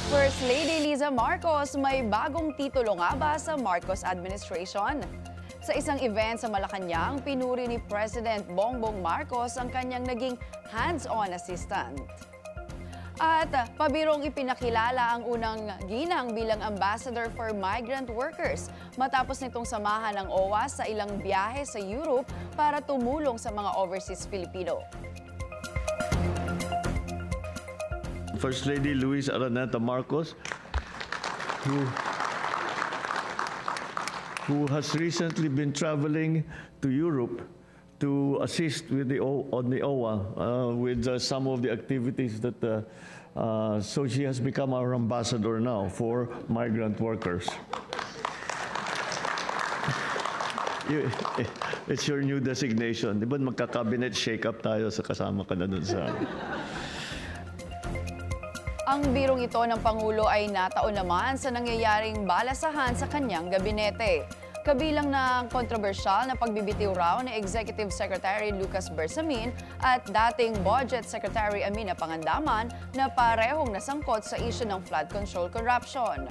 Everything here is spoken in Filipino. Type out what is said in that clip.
First Lady Liza Marcos may bagong titulo nga ba sa Marcos administration? Sa isang event sa Malacanang, pinuri ni President Bongbong Marcos ang kanyang naging hands-on assistant. At pabirong ipinakilala ang unang ginang bilang ambassador for migrant workers matapos nitong samahan ng OWA sa ilang biyahe sa Europe para tumulong sa mga overseas Filipino. First Lady Luis Araneta Marcos, who has recently been traveling to Europe to assist with on the OWA with some of the activities that so she has become our ambassador now for migrant workers. It's your new designation. Di ba magka-cabinet shake-up tayo sa kasama ka na dun sa... Ang birong ito ng Pangulo ay nataon naman sa nangyayaring balasahan sa kanyang gabinete. Kabilang ng kontrobersyal na pagbibitiw raw ni Executive Secretary Lucas Bersamin at dating Budget Secretary Amina Pangandaman na parehong nasangkot sa issue ng flood control corruption.